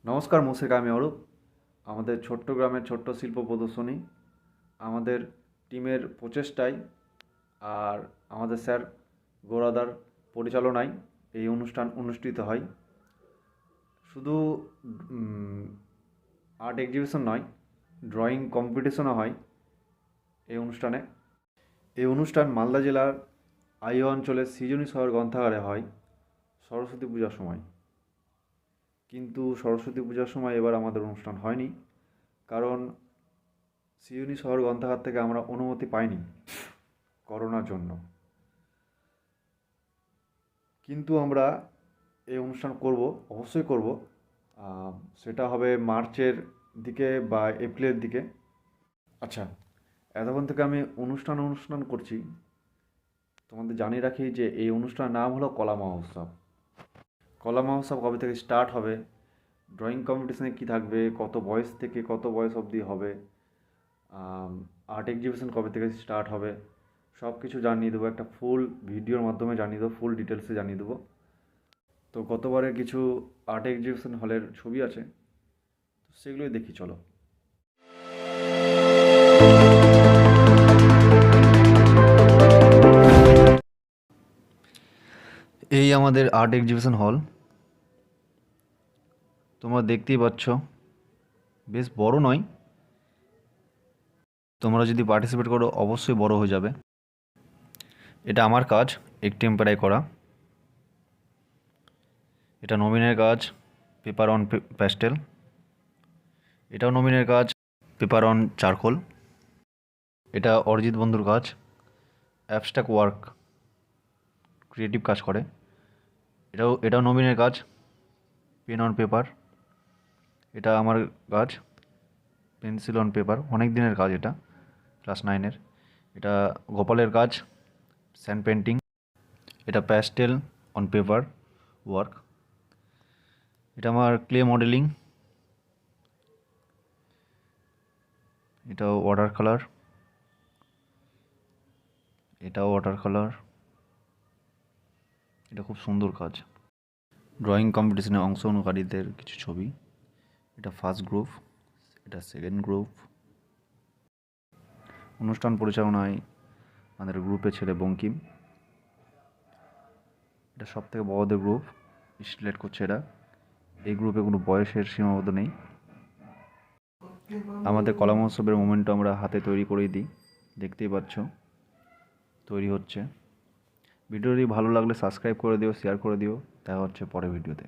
নমস্কার মোসি আমি অরূপ। আমাদের ছোট্ট গ্রামের ছোট্ট শিল্প প্রদর্শনী আমাদের টিমের প্রচেষ্টায় আর আমাদের স্যার গৌরাদার পরিচালনায় এই অনুষ্ঠান অনুষ্ঠিত হয়। শুধু আর্ট এক্সিবিশন নয়, ড্রয়িং কম্পিটিশনও হয় এই অনুষ্ঠানে। এই অনুষ্ঠান মালদা জেলার আইও অঞ্চলের সৃজনী শহর গ্রন্থাগারে হয় সরস্বতী পূজার সময়। কিন্তু সরস্বতী পূজার সময় এবার আমাদের অনুষ্ঠান হয়নি, কারণ সৃজনী শহর গ্রন্থাগার থেকে আমরা অনুমতি পাইনি করোনার জন্য। কিন্তু আমরা এই অনুষ্ঠান করব, অবশ্যই করব। সেটা হবে মার্চের দিকে বা এপ্রিলের দিকে। আচ্ছা, এতক্ষণ থেকে আমি অনুষ্ঠান করছি, তোমাদের জানিয়ে রাখি যে এই অনুষ্ঠানের নাম হলো কলা মহোৎসব। কলা মহোৎসব কবে থেকে স্টার্ট হবে, ড্রয়িং কম্পিটিশানে কী থাকবে, কত বয়স থেকে কত বয়স অবধি হবে, আর্ট এক্সিবিশন কবে থেকে স্টার্ট হবে, সব কিছু জানিয়ে দেবো। একটা ফুল ভিডিওর মাধ্যমে জানিয়ে দেবো, ফুল ডিটেলসে জানিয়ে দেবো। তো গতবারের কিছু আর্ট এক্সিবিশন হলের ছবি আছে, তো সেগুলোই দেখি চলো। এই আমাদের আর্ট এক্সিবিশন হল, তোমরা দেখতেই পাচ্ছ, বেশ বড় নয়। তোমরা যদি পার্টিসিপেট করো অবশ্যই বড় হয়ে যাবে। এটা আমার কাজ এক্সটেম্পোরারি করা। এটা নবীনের কাজ পেপার অন প্যাস্টেল। এটাও নবীনের কাজ পেপার অন চারকোল। এটা অরিজিৎ বন্ধুর কাজ, অ্যাবস্ট্রাক্ট ওয়ার্ক, ক্রিয়েটিভ কাজ করে। এটাও নবীনের কাজ পেন অন পেপার। এটা আমার কাজ পেন্সিল অন পেপার, অনেক দিনের কাজ, এটা ক্লাস 9-এর। এটা গোপালের কাজ স্যান্ড পেন্টিং। এটা প্যাস্টেল অন পেপার ওয়ার্ক। এটা আমার ক্লে মডেলিং। এটাও ওয়াটার কালার। এটাও ওয়াটার কালার। এটা খুব সুন্দর কাজ। ড্রয়িং কম্পিটিশনে অংশগ্রহণকারীদের কিছু ছবি। এটা ফার্স্ট গ্রুপ, এটা সেকেন্ড গ্রুপ। অনুষ্ঠান পরিচালনায় আমাদের গ্রুপে ছেলে বঙ্কিম। এটা সব থেকে বড়দের গ্রুপ, সিলেক্ট করছে এরা। এই গ্রুপে কোনো বয়সের সীমাবদ্ধ নেই। আমাদের কলা মহোৎসবের মোমেন্টও আমরা হাতে তৈরি করেই দিই, দেখতেই পাচ্ছ তৈরি হচ্ছে। ভিডিওটি ভালো লাগলে সাবস্ক্রাইব করে দিও, শেয়ার করে দিও। দেখা হচ্ছে পরের ভিডিওতে।